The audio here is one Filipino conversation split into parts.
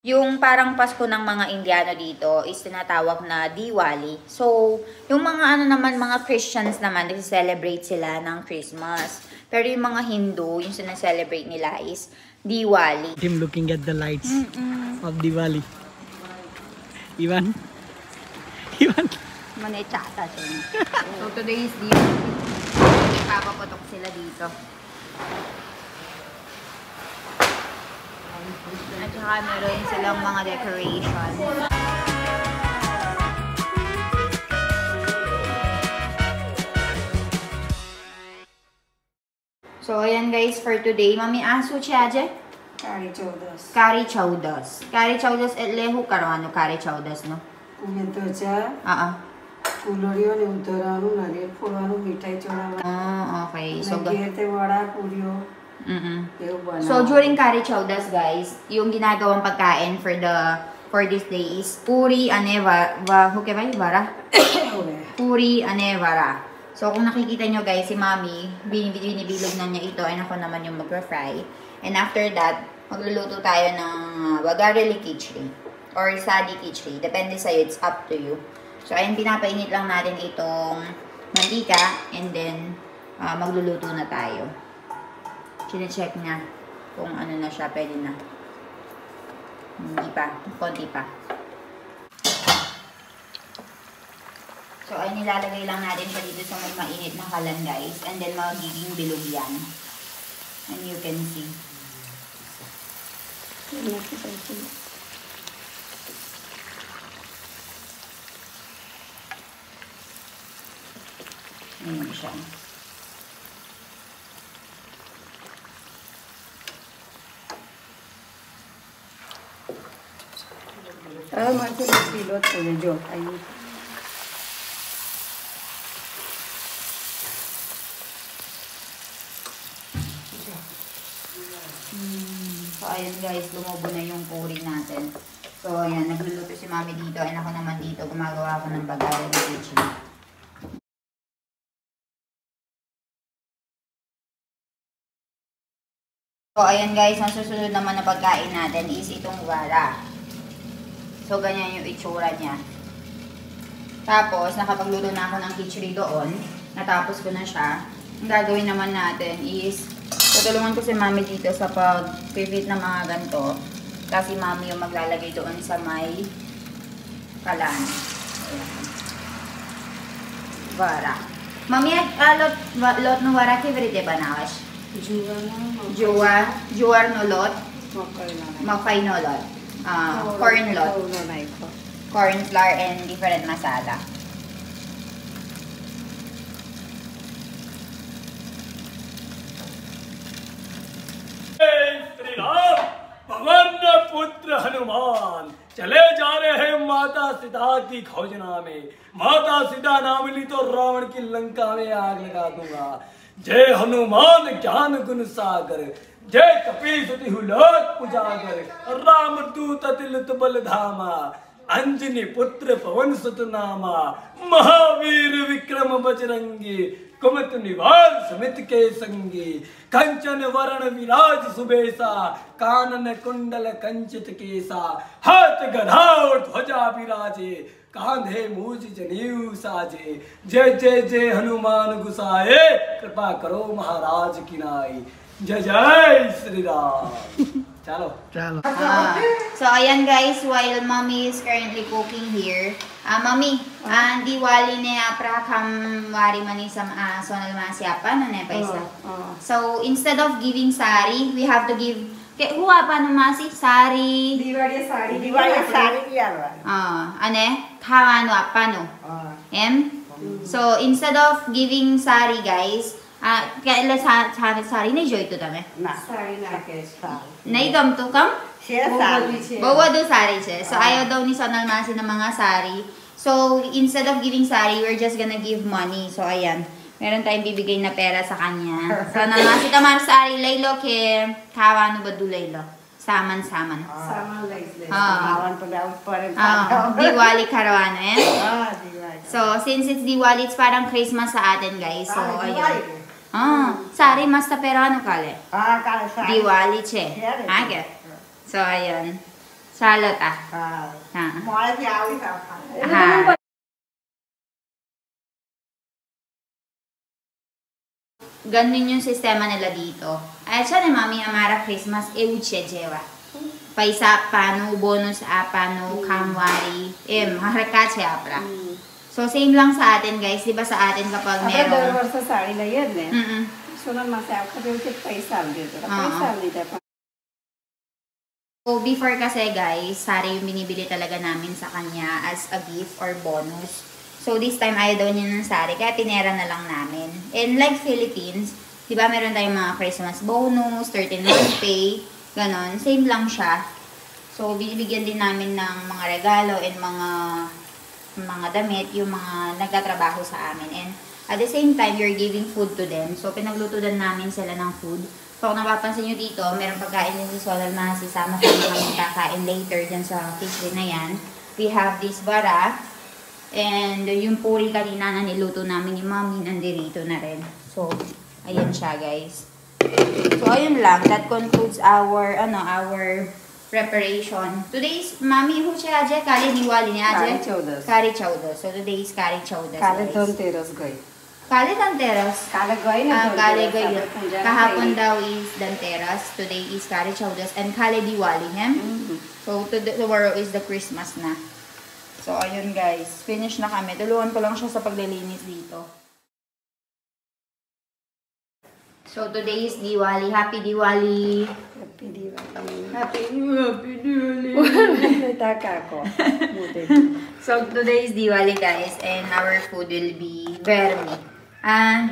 Yung parang Pasko ng mga Indiano dito is tinatawag na Diwali. So, yung mga mga Christians naman, nag-celebrate sila ng Christmas. Pero yung mga Hindu, yung sinaselebrate nila is Diwali. Him looking at the lights of Diwali. Ivan? Manechata siya. So, today is Diwali. Papaputok sila dito. At saka meron silang mga decoration. So, ayan guys, for today, mami asu chiaje? Kari chaudas. Kari chaudas. Kari chaudas lehu karwano kari chaudas, no? Ugento cha. Kulorio ne utaranu nare puranu mitai chorawa. Okay. So, gete wada purio. So, during Kari Chaudas, guys, yung ginagawang pagkain for this day is puri ane vara. Puri ane vara. So, kung nakikita nyo, guys, si Mami, binibilog na niya ito, and ako naman yung mag-fry. And after that, magluluto tayo ng Wagareli Khichdi or Sadi Khichdi. Depende sa'yo, it's up to you. So, ayun, pinapainit lang natin itong mantika, and then, magluluto na tayo. Chine-check niya kung ano na siya, pwede na. Hindi pa, konti pa. So, ay nilalagay lang natin siya dito sa may mainit na kalan, guys. And then, magiging bilog yan. And you can see. Ayan siya. Masih pilot punya jo. Ayo. So, ayan guys, lumubo na yung puri natin. So, ayan, nagluluto si Mami dito. And ako naman dito, gumagawa ako ng Wagareli Khichdi. So, ayan guys, ang susunod naman na pagkain natin is itong wara. So, ganyan yung itsura niya. Tapos, nakapagluto na ako ng khichdi doon. Natapos ko na siya. Ang gagawin naman natin is, tutulungan ko si Mami dito sa pag-pivot ng mga ganito. Kasi Mami yung maglalagay doon sa may kalan. Ayan. Wara. Mami, lot no wara favorite ba nawas? Juar no lot. Mafay no lot. Corn lot. Corn flour and different masala. Shri राम पवन पुत्र हनुमान चले जा रहे हैं माता सीता की खोजना में। माता सीता नाम ली तो रावण की लंका में आग लगा दूंगा। जय हनुमान ज्ञान गुण सागर, जय कपीस तिहु लोक उजागर, राम दूत अतिलित बल धामा, अंजनी पुत्र पवन सुत नामा, महावीर विक्रम बजरंगी, कुमत निवार समित के संगी, कंचन वरण विराज सुबेसा, कानन कुंडल कंचित केसा, हाथ गधा और ध्वजा विराजे, कांधे मूज जनेऊ साजे। जय जय जय हनुमान गुसाए, कृपा करो महाराज की नाई। जय जय श्री Ram. Chalo. So, ayan guys, while Mommy is currently cooking here, Mommy, Diwali ne aprakam wari manisam sonal masiapa na ne paisa. So, instead of giving sari, we have to give huwa pa namasi sari. Diwali sari diya. Ane khawano apano. So, instead of giving sari, guys, kaila sari na joy to dame. Sari na kesa. Naigam to kam? Sari. Bawa do sari siya. So, ayaw daw ni Sonal Masi ng mga sari. So, instead of giving sari, we're just gonna give money. So, ayan. Meron tayong bibigay na pera sa kanya. Sonal Masi kamar sari. Laylo ke kawano ba do laylo? Saman-saman. Saman laylo. Kawan pa daw pa rin. Diwali karawana eh. Diwali. So, since it's Diwali, it's parang Christmas sa atin, guys. So, ayun. Sari mas tapera ano kale? Kale sari. Diwali che. Okay. So, ayun. Salot ah. Mọi thì áo đi vào. Ha. Ganun yung sistema nila dito. Ay, siya na Mami Amara Christmas, euche jewa. Paisa pano, bonus apano, kamwari, maharakache apra. So, same lang sa atin, guys. Di ba sa atin kapag Apa merong... दर वर्ष साडी लैयन ने. Mm-mm. सुनन मा से आपका जो के पैसा देतो. पैसा देता. So, before kasi, guys, sari yung binibili talaga namin sa kanya as a gift or bonus. So, this time, ayaw daw niya ng sari, kaya pinera na lang namin. And like Philippines, di ba meron tayong mga Christmas bonus, 13-month pay, ganon. Same lang siya. So, binibigyan din namin ng mga regalo and mga damit, yung mga nagtatrabaho sa amin. And at the same time, you're giving food to them. So, pinagluto din namin sila ng food. So, kung napapansin nyo dito, meron pagkain din si Solal Masi, sama sa mga kakain later dyan sa kitchen na yan. We have this bara. And yung puri kanina na niluto namin ni Mami, nandirito na rin. So, ayan siya, guys. So, ayun lang. That concludes our preparation. Today's, Mami, who siya aje? Kali Diwali ni aje? Kari Chaudas. Kari Chaudas. So, today is Kari Chaudas, काले guys. धनतेरस गई. Kali Danteras. काले गई ना. Kali Gaya. Kahapon daw is Danteras. Today is Kari Chaudas. And Kali Diwali, hem? So, tomorrow is the Christmas na. So, ayun guys. Finish na kami. Tulungan ko lang siya sa paglilinis dito. So, today is Diwali. Happy Diwali! Happy Diwali. Happy Diwali! Taka ko. So, today is Diwali, guys. And our food will be vermi.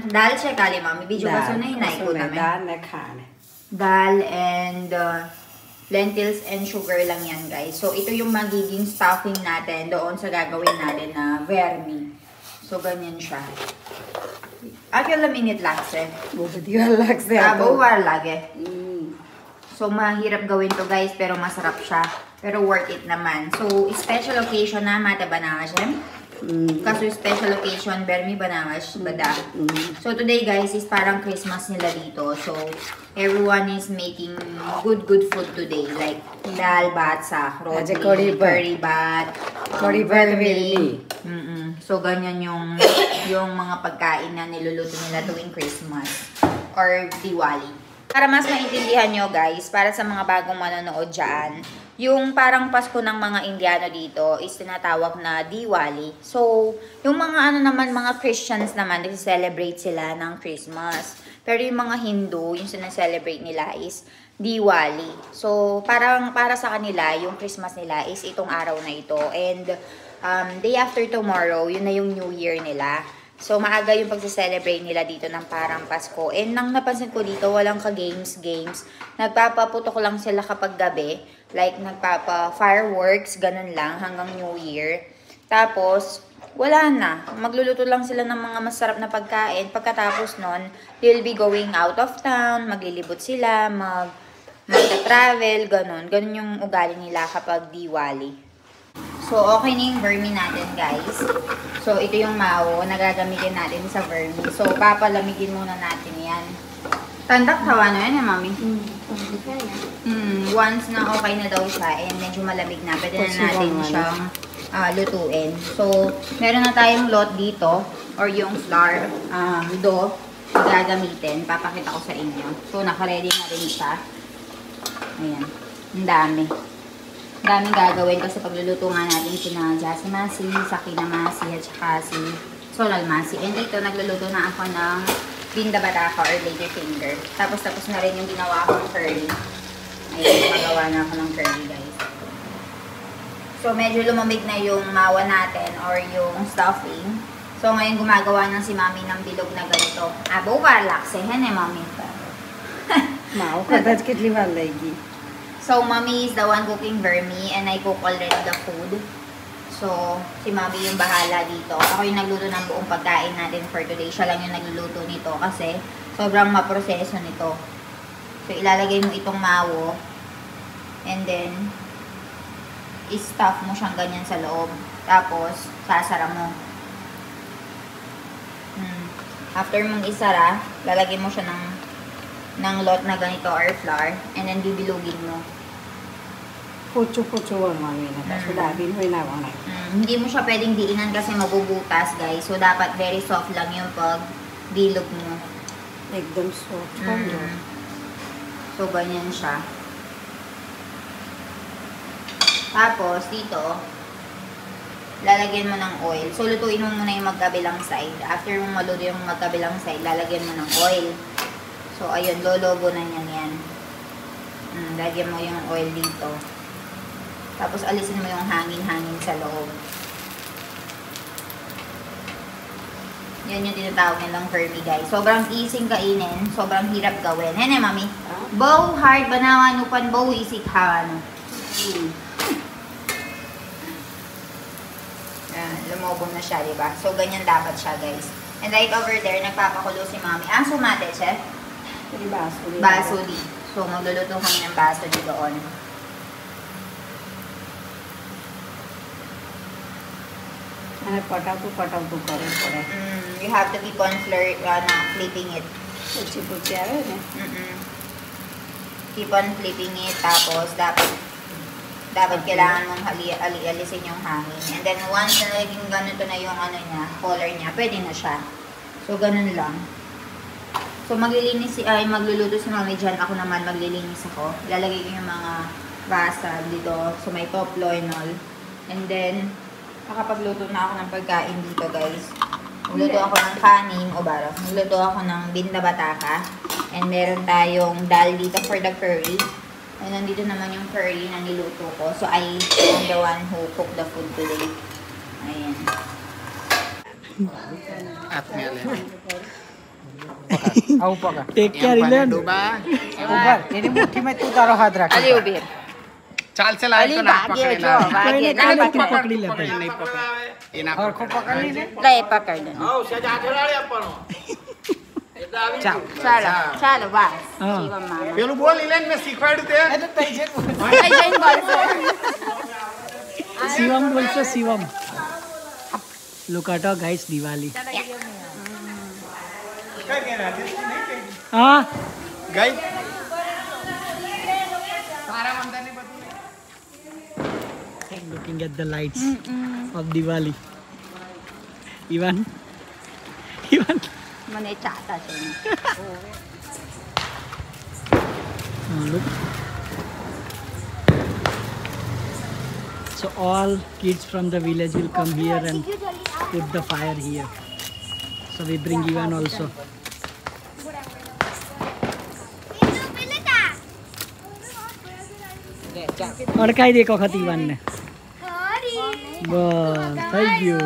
Dal siya kali, Mami. Video ka na hinay ko namin. Dal na khane. Dal and lentils and sugar lang yan, guys. So, ito yung magiging stuffing natin doon sa gagawin natin na vermi. So, ganyan siya. Aquela minute lakse. Budiwal lakse. Buwar lagi. So, mahirap gawin to, guys, pero masarap siya. Pero worth it naman. So, special occasion na mata banawas yan. Kaso special occasion, vermi banawas, bada. So, today, guys, is parang Christmas nila dito. So, everyone is making good food today. Like, dal, batsa, roti, curry bat, vermi. So, ganyan yung mga pagkain na niluluto nila tuwing Christmas or Diwali. Para mas maintindihan nyo, guys, para sa mga bagong manonood dyan, yung parang Pasko ng mga Indiano dito is tinatawag na Diwali. So, yung mga mga Christians naman, nag-celebrate sila ng Christmas. Pero yung mga Hindu, yung sinaselebrate nila is Diwali. So, para sa kanila, yung Christmas nila is itong araw na ito. And day after tomorrow, yun na yung New Year nila. So, maaga yung pagse-celebrate nila dito ng parang Pasko. And nang napansin ko dito, walang ka-games. Nagpapaputok lang sila kapag gabi. Like, nagpapa-fireworks, ganun lang, hanggang New Year. Tapos, wala na. Magluluto lang sila ng mga masarap na pagkain. Pagkatapos nun, they'll be going out of town, maglilibot sila, mag-travel, ganun. Ganun yung ugali nila kapag Diwali. So, okay na yung vermi natin, guys. So, ito yung mawo na gagamitin natin sa vermi. So, papalamigin muna natin yan. Tandak tawa na yan, Mami? Once na okay na daw siya and medyo malamig na, pwede na natin siyang lutuin. So, meron na tayong lot dito or yung flour, dough gagamitin. Papakita ko sa inyo. So, naka-ready na rin siya. Ayan. Ang dami. Daming gagawin kasi pagluluto nga natin sina Jassy Masi, Sakina Masi, at saka si Solal Masi. And dito, nagluluto na ako ng Binda Bataka or Later Finger. Tapos na rin yung ginawa akong curry. Ayan, magawa na ako ng curry, guys. So, medyo lumamig na yung mawa natin or yung stuffing. So, ngayon gumagawa na si Mami ng bilog na ganito. Buwar lakse, hen Mami. Mao, kadaj kitli val lagi. So, Mommy is the one cooking vermi and I cook already the food. So, si Mommy yung bahala dito. Ako yung nagluto ng buong pagkain natin for today. Siya lang yung nagluluto nito kasi sobrang maproseso nito. So, ilalagay mo itong mawo and then i-stuff mo siyang ganyan sa loob. Tapos, sasara mo. After mong isara, lalagay mo siya ng lot na ganito or flour and then bibilugin mo. Pocho-pocho wala na. So, dabi mo na wala. Hindi mo siya pwedeng diinan kasi mabubutas, guys. So, dapat very soft lang yung pag dilog mo. Ekdom soft. So, ganyan siya. Tapos, dito, lalagyan mo ng oil. So, lutuin mo muna yung magkabilang side. After mo maluto yung magkabilang side, lalagyan mo ng oil. So, ayun, lolobo na niyan yan. Lagyan mo yung oil dito. Tapos, alisin mo yung hangin-hangin sa loob. Yan yung tinatawag nilang vermi, guys. Sobrang easy kainin. Sobrang hirap gawin. Hene, mami. Bow hard banawan upan bow isik hawan. Yan, lumobong na siya, diba? So, ganyan dapat siya, guys. And right over there, nagpapakulo si mami. Sumate, chef? Basuli. Basuli. So, magluluto kami ng basuli doon. Pataw to kare pare. You have to keep on flipping it. Puchi-puchi awe na. Keep on flipping it. Tapos, dapat kailangan mong alisin yung hangin. And then, once na naging ganito na yung color niya, pwede na siya. So, ganun lang. So, magluluto si mami dyan. Ako naman, maglilinis ako. Ilalagay ko yung mga basa dito. So, may toplo and all. And then, makapagluto na ako ng pagkain dito, guys. Magluto ako ng kanin o baro. Magluto ako ng binda bataka. And meron tayong dal dito for the curry. And nandito naman yung curry na niluto ko. So, I am the one who cooked the food today. Ayan. At meron. Take care इलन ऊपर तेरी मुट्ठी में तू तारो हाथ रख Ali ubir. चाल से लाए तो ना पकड़ेना कोई नहीं तू पकड़ लेते नहीं पकड़ और को पकड़ ली ने Lay pakard. Chalo, bas. Siwa mama. પેલું બોલ ઇલેન મેં શીખવાડ્યું તે ए तो तैसे Ay, dyan balso. शिवम बोलছো Shivam look at guys Diwali हां ગઈ looking at the lights of Diwali. Ivan. Manay chata siya. Look. So all kids from the village will come here and put the fire here. So we bring Ivan also. और काय देखो खत इवन ने बस thank you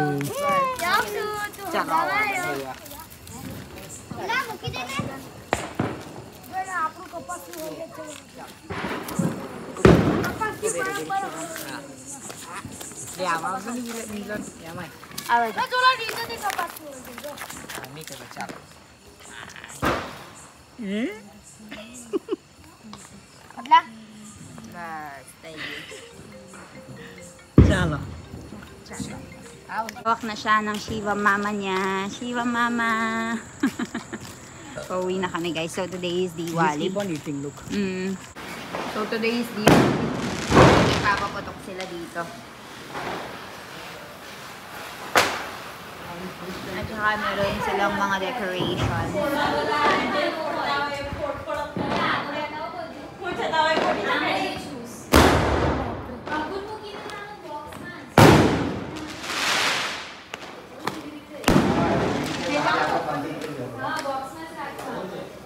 चलो Hawak na siya ng Shiva mama niya. Shiva mama. Pauwi na kami, guys. So today is Diwali. keep on eating, look. So today is Diwali. Papaputok sila dito. At saka meron silang mga decoration.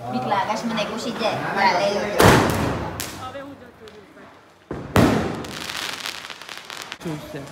Biklagas mo na ko si Jen. Lalay. Choose